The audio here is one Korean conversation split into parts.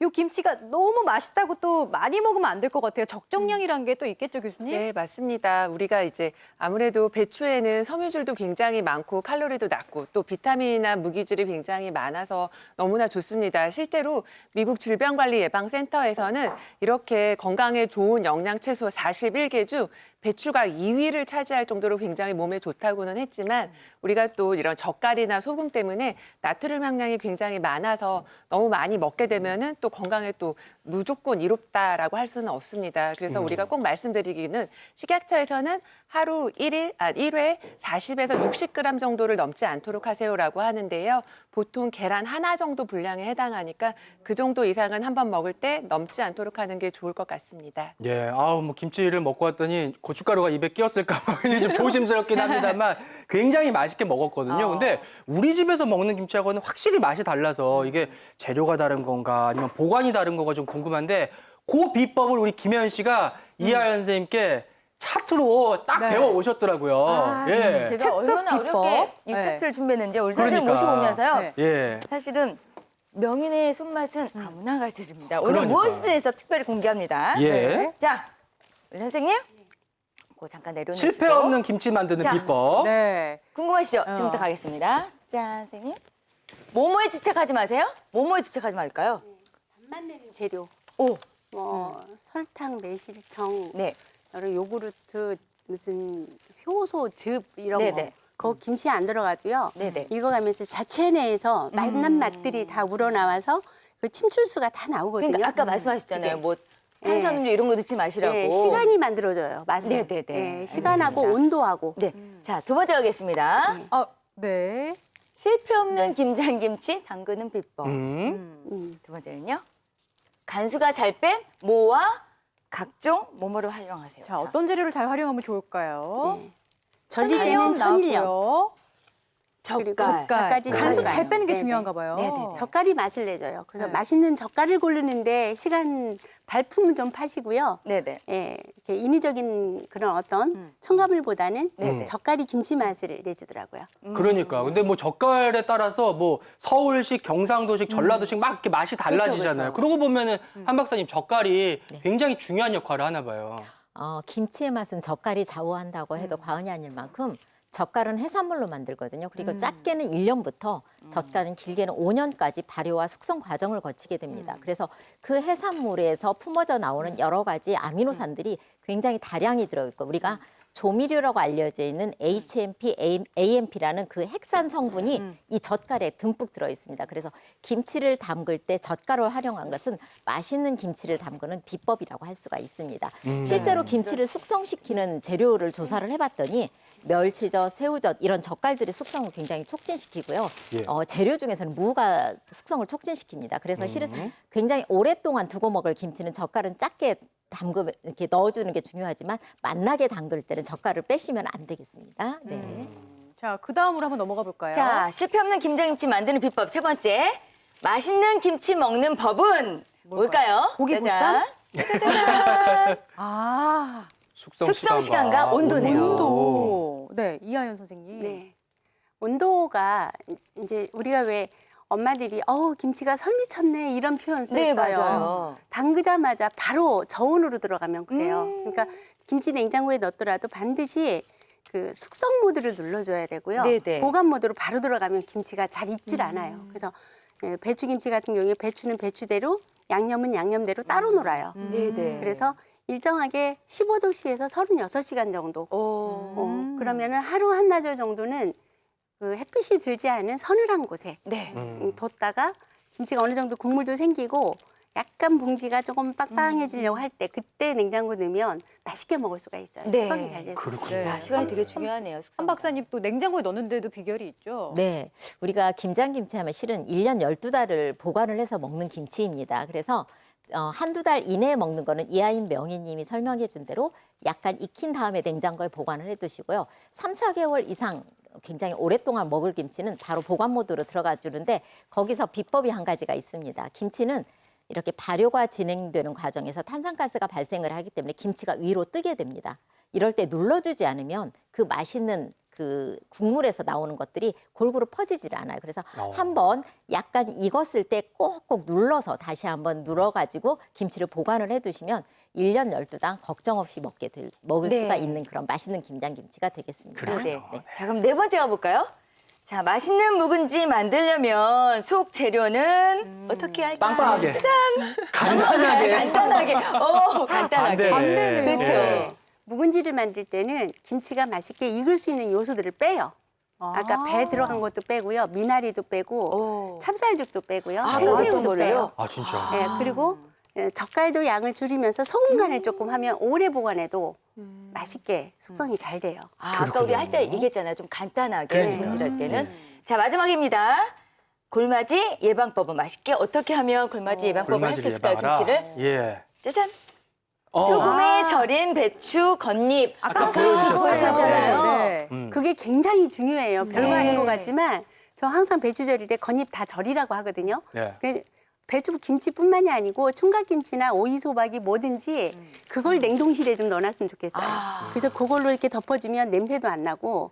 요 김치가 너무 맛있다고 또 많이 먹으면 안 될 것 같아요. 적정량이란 게 또 있겠죠, 교수님? 네, 맞습니다. 우리가 이제 아무래도 배추에는 섬유질도 굉장히 많고 칼로리도 낮고 또 비타민이나 무기질이 굉장히 많아서 너무나 좋습니다. 실제로 미국 질병관리예방센터에서는 이렇게 건강에 좋은 영양채소 41개 중 배추가 2위를 차지할 정도로 굉장히 몸에 좋다고는 했지만 우리가 또 이런 젓갈이나 소금 때문에 나트륨 함량이 굉장히 많아서 너무 많이 먹게 되면은 또 건강에 또 무조건 이롭다라고 할 수는 없습니다. 그래서 우리가 꼭 말씀드리기는 식약처에서는 하루 1회 40에서 60g 정도를 넘지 않도록 하세요라고 하는데요. 보통 계란 하나 정도 분량에 해당하니까 그 정도 이상은 한번 먹을 때 넘지 않도록 하는 게 좋을 것 같습니다. 예, 뭐 김치를 먹고 왔더니 고춧가루가 입에 끼었을까 봐 좀 조심스럽긴 합니다만 굉장히 맛있게 먹었거든요. 근데 우리 집에서 먹는 김치하고는 확실히 맛이 달라서 이게 재료가 다른 건가 아니면 보관이 다른 건가 좀 궁금한데 그 비법을 우리 김혜연 씨가 이하연 선생님께 차트로 딱 네. 배워 오셨더라고요. 예. 제가 특급 얼마나 비법. 어렵게 이 네. 차트를 준비했는지 우리 선생님 그러니까. 모시고 오면서요. 네. 예. 사실은 명인의 손맛은 아무나 가르쳐줍니다. 오늘 그러니까. 무엇이든 해서 특별히 공개합니다. 예. 네. 자, 우리 선생님. 그거 잠깐 내려놓으시고. 실패 없는 김치 만드는 자. 비법. 네. 궁금하시죠? 지금부터 가겠습니다. 자, 선생님. 뭐뭐에 집착하지 마세요. 뭐뭐에 집착하지 말까요? 맛 내는 재료, 오, 뭐 설탕, 매실청, 네. 여러 요구르트, 무슨 효소, 즙 이런 네네. 거. 그 김치에 안 들어가도요. 네네. 익어가면서 자체 내에서 맛난 맛들이 다 우러나와서 그 침출수가 다 나오거든요. 그러니까 아까 말씀하셨잖아요. 네. 뭐 탄산음료 이런 거 넣지 마시라고. 네, 시간이 만들어줘요, 맛을. 네네네. 네, 시간하고 알겠습니다. 온도하고. 네. 자, 두 번째 가겠습니다. 네. 실패 없는 김장김치 담그는 비법. 음. 두 번째는요. 간수가 잘 뺀 모와 각종 뭐뭐를 활용하세요. 자, 어떤 재료를 잘 활용하면 좋을까요? 네. 절이되는 천일염 천일염. 나왔고요. 그리고 젓갈. 갖가지 간수 젓갈. 잘 빼는 게 네네. 중요한가 봐요. 네네네. 젓갈이 맛을 내줘요. 그래서 네. 맛있는 젓갈을 고르는데 시간 발품은 좀 파시고요. 네네. 예, 이렇게 인위적인 그런 어떤 첨가물보다는 네네. 젓갈이 김치 맛을 내주더라고요. 그러니까. 근데 뭐 젓갈에 따라서 뭐 서울식, 경상도식, 전라도식 막 이렇게 맛이 달라지잖아요. 그쵸. 그러고 보면은 한 박사님 젓갈이 굉장히 중요한 역할을 하나 봐요. 김치의 맛은 젓갈이 좌우한다고 해도 과언이 아닐 만큼 젓갈은 해산물로 만들거든요. 그리고 짧게는 1년부터 젓갈은 길게는 5년까지 발효와 숙성 과정을 거치게 됩니다. 그래서 그 해산물에서 품어져 나오는 여러 가지 아미노산들이 굉장히 다량이 들어있고 우리가 조미료라고 알려져 있는 HMP, AMP라는 그 핵산 성분이 이 젓갈에 듬뿍 들어 있습니다. 그래서 김치를 담글 때 젓갈을 활용한 것은 맛있는 김치를 담그는 비법이라고 할 수가 있습니다. 실제로 김치를 숙성시키는 재료를 조사를 해봤더니 멸치젓, 새우젓 이런 젓갈들이 숙성을 굉장히 촉진시키고요. 예. 재료 중에서는 무가 숙성을 촉진시킵니다. 그래서 실은 굉장히 오랫동안 두고 먹을 김치는 젓갈은 작게 담그 이렇게 넣어주는 게 중요하지만 맛나게 담글 때는 젓갈을 빼시면 안 되겠습니다. 네. 자, 그 다음으로 한번 넘어가 볼까요? 자, 실패 없는 김장김치 만드는 비법 세 번째. 맛있는 김치 먹는 법은 뭘까요? 고기 짜잔. 아, 숙성 시간과 온도네요. 온도. 네, 이하연 선생님. 네. 온도가 이제 우리가 왜 엄마들이 김치가 설미쳤네 이런 표현 써요. 네, 맞아요. 담그자마자 바로 저온으로 들어가면 그래요. 그러니까 김치 냉장고에 넣더라도 반드시 그 숙성 모드를 눌러줘야 되고요. 네네. 보관 모드로 바로 들어가면 김치가 잘 익질 않아요. 그래서 배추김치 같은 경우에 배추는 배추대로 양념은 양념대로 따로 놀아요. 네네. 그래서 일정하게 15도씨에서 36시간 정도. 그러면은 하루 한나절 정도는 그 햇빛이 들지 않은 서늘한 곳에 네. 뒀다가 김치가 어느 정도 국물도 생기고 약간 봉지가 조금 빵빵해지려고 할 때 그때 냉장고 넣으면 맛있게 먹을 수가 있어요. 네. 숙성이 잘 돼서. 그렇군요. 네. 야, 시간이 되게 중요하네요. 숙성. 한 박사님 또 냉장고에 넣는데도 비결이 있죠? 네, 우리가 김장김치 하면 실은 1년 12달을 보관을 해서 먹는 김치입니다. 그래서 한두 달 이내에 먹는 거는 이하인 명희님이 설명해 준 대로 약간 익힌 다음에 냉장고에 보관을 해두시고요. 3, 4개월 이상 굉장히 오랫동안 먹을 김치는 바로 보관 모드로 들어가 주는데 거기서 비법이 한 가지가 있습니다. 김치는 이렇게 발효가 진행되는 과정에서 탄산가스가 발생을 하기 때문에 김치가 위로 뜨게 됩니다. 이럴 때 눌러주지 않으면 그 맛있는 그 국물에서 나오는 것들이 골고루 퍼지질 않아요. 그래서 어. 한번 약간 익었을 때 꼭꼭 눌러서 다시 한번 눌러가지고 김치를 보관을 해두시면 1년 12당 걱정 없이 먹을 네. 수가 있는 그런 맛있는 김장김치가 되겠습니다. 그렇군요. 네. 자, 그럼 네 번째 가볼까요? 자, 맛있는 묵은지 만들려면 속 재료는 어떻게 할까요? 빵빵하게. 간단하게. 간단하게. 간단하게. 반대네. 그렇죠. 네. 묵은지를 만들 때는 김치가 맛있게 익을 수 있는 요소들을 빼요. 아까 배 들어간 것도 빼고요. 미나리도 빼고 오. 찹쌀죽도 빼고요. 아, 생새우도 그거를요? 빼요. 아 진짜. 예, 그리고 젓갈도 양을 줄이면서 소금 간을 조금 하면 오래 보관해도 맛있게 숙성이 잘 돼요. 아까 우리 할 때 얘기했잖아요. 좀 간단하게 그러니까요. 묵은지를 할 때는. 자, 마지막입니다. 골마지 예방법은 맛있게 어떻게 하면 골마지 예방법을 할 수 굴마지를 있을까요? 예방하라. 김치를. 예. 짜잔. 어. 소금에 절인 배추 겉잎. 아까 보여주셨어요. 보여주셨잖아요. 네. 그게 굉장히 중요해요. 별거 네. 아닌 것 같지만 저 항상 배추 절일 때 겉잎 다 절이라고 하거든요. 네. 배추 김치뿐만이 아니고 총각김치나 오이소박이 뭐든지 그걸 냉동실에 좀 넣어놨으면 좋겠어요. 그래서 그걸로 이렇게 덮어주면 냄새도 안 나고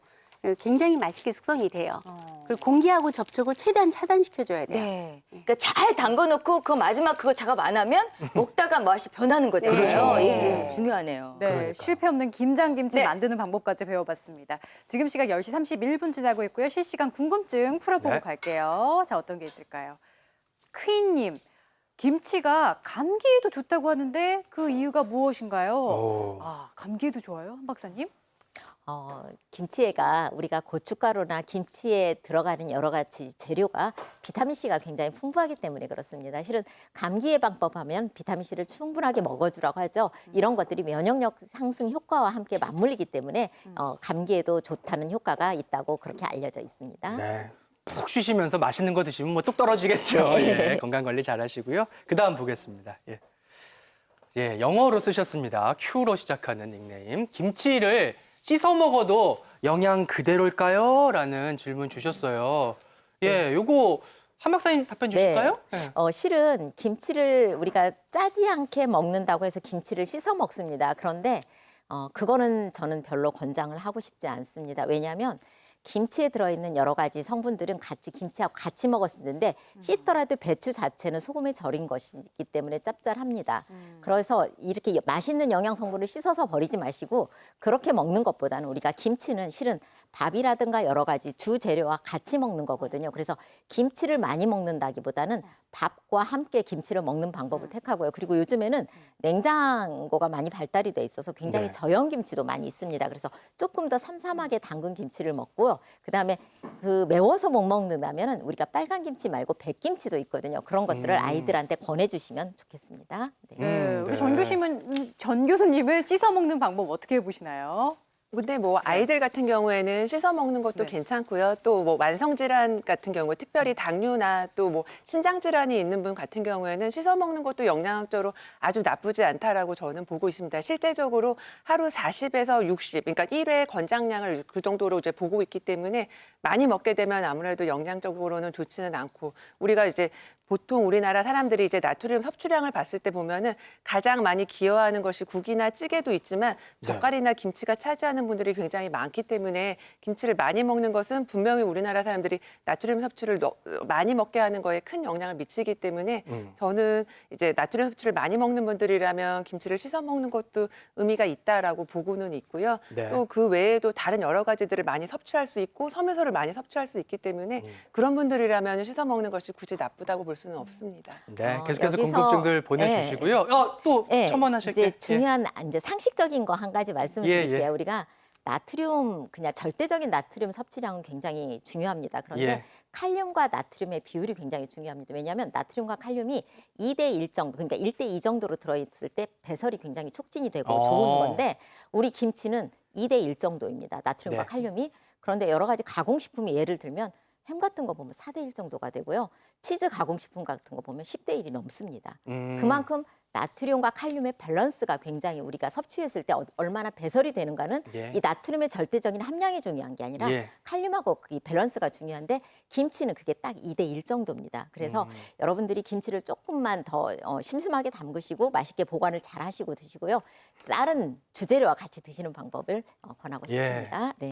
굉장히 맛있게 숙성이 돼요. 그리고 공기하고 접촉을 최대한 차단시켜줘야 돼요. 네. 그러니까 잘 담궈놓고 그 마지막 그거 작업 안 하면 먹다가 맛이 변하는 거잖아요. 그렇죠. 예, 중요하네요. 네, 그러니까요. 실패 없는 김장김치 네. 만드는 방법까지 배워봤습니다. 지금 시각 10시 31분 지나고 있고요. 실시간 궁금증 풀어보고 네. 갈게요. 자, 어떤 게 있을까요? 크인님, 김치가 감기에도 좋다고 하는데 그 이유가 무엇인가요? 오. 아, 감기에도 좋아요? 한 박사님? 김치에가 우리가 고춧가루나 김치에 들어가는 여러 가지 재료가 비타민C가 굉장히 풍부하기 때문에 그렇습니다. 실은 감기 예방법 하면 비타민C를 충분하게 먹어주라고 하죠. 이런 것들이 면역력 상승 효과와 함께 맞물리기 때문에 감기에도 좋다는 효과가 있다고 그렇게 알려져 있습니다. 네. 푹 쉬시면서 맛있는 거 드시면 뭐 뚝 떨어지겠죠. 예, 건강 관리 잘 하시고요. 그다음 보겠습니다. 예. 예, 영어로 쓰셨습니다. Q로 시작하는 닉네임. 김치를 씻어 먹어도 영양 그대로일까요? 라는 질문 주셨어요. 예, 요거 한 박사님 답변 주실까요? 네. 실은 김치를 우리가 짜지 않게 먹는다고 해서 김치를 씻어 먹습니다. 그런데 그거는 저는 별로 권장을 하고 싶지 않습니다. 왜냐하면 김치에 들어있는 여러 가지 성분들은 같이 김치하고 같이 먹었을 텐데 씻더라도 배추 자체는 소금에 절인 것이기 때문에 짭짤합니다. 그래서 이렇게 맛있는 영양 성분을 씻어서 버리지 마시고 그렇게 먹는 것보다는 우리가 김치는 실은 밥이라든가 여러 가지 주 재료와 같이 먹는 거거든요. 그래서 김치를 많이 먹는다기보다는 밥과 함께 김치를 먹는 방법을 택하고요. 그리고 요즘에는 냉장고가 많이 발달이 돼 있어서 굉장히 네. 저염 김치도 많이 있습니다. 그래서 조금 더 삼삼하게 담근 김치를 먹고요. 그다음에 그 매워서 못 먹는다면은 우리가 빨간 김치 말고 백김치도 있거든요. 그런 것들을 아이들한테 권해주시면 좋겠습니다. 네. 네, 우리 네. 전 교수님은 씻어 먹는 방법 어떻게 보시나요? 근데 뭐 아이들 같은 경우에는 씻어 먹는 것도 네. 괜찮고요. 또 뭐 만성 질환 같은 경우, 특별히 당뇨나 또 뭐 신장 질환이 있는 분 같은 경우에는 씻어 먹는 것도 영양학적으로 아주 나쁘지 않다라고 저는 보고 있습니다. 실제적으로 하루 40에서 60, 그러니까 1회 권장량을 그 정도로 이제 보고 있기 때문에 많이 먹게 되면 아무래도 영양적으로는 좋지는 않고 우리가 이제 보통 우리나라 사람들이 이제 나트륨 섭취량을 봤을 때 보면은 가장 많이 기여하는 것이 국이나 찌개도 있지만 젓갈이나 김치가 차지하는 분들이 굉장히 많기 때문에 김치를 많이 먹는 것은 분명히 우리나라 사람들이 나트륨 섭취를 많이 먹게 하는 거에 큰 영향을 미치기 때문에 저는 이제 나트륨 섭취를 많이 먹는 분들이라면 김치를 씻어 먹는 것도 의미가 있다라고 보고는 있고요. 네. 또 그 외에도 다른 여러 가지들을 많이 섭취할 수 있고 섬유소를 많이 섭취할 수 있기 때문에 그런 분들이라면 씻어 먹는 것이 굳이 나쁘다고 볼 수는 없습니다. 네, 계속해서 여기서- 궁금증들 보내주시고요. 또 네, 첨언하실게요. 이제 중요한 이제 상식적인 거 한 가지 말씀을 예, 드릴게요. 예. 우리가 나트륨 그냥 절대적인 나트륨 섭취량은 굉장히 중요합니다. 그런데 예. 칼륨과 나트륨의 비율이 굉장히 중요합니다. 왜냐하면 나트륨과 칼륨이 2대1 정도, 그러니까 1대2 정도로 들어있을 때 배설이 굉장히 촉진이 되고 좋은 건데 우리 김치는 2대1 정도입니다. 나트륨과 네. 칼륨이. 그런데 여러 가지 가공식품이 예를 들면 햄 같은 거 보면 4대1 정도가 되고요. 치즈 가공식품 같은 거 보면 10대1이 넘습니다. 그만큼 나트륨과 칼륨의 밸런스가 굉장히 우리가 섭취했을 때 얼마나 배설이 되는가는 예. 이 나트륨의 절대적인 함량이 중요한 게 아니라 예. 칼륨하고 이 밸런스가 중요한데 김치는 그게 딱 2대1 정도입니다. 그래서 여러분들이 김치를 조금만 더 심심하게 담그시고 맛있게 보관을 잘 하시고 드시고요. 다른 주재료와 같이 드시는 방법을 권하고 예. 싶습니다. 네.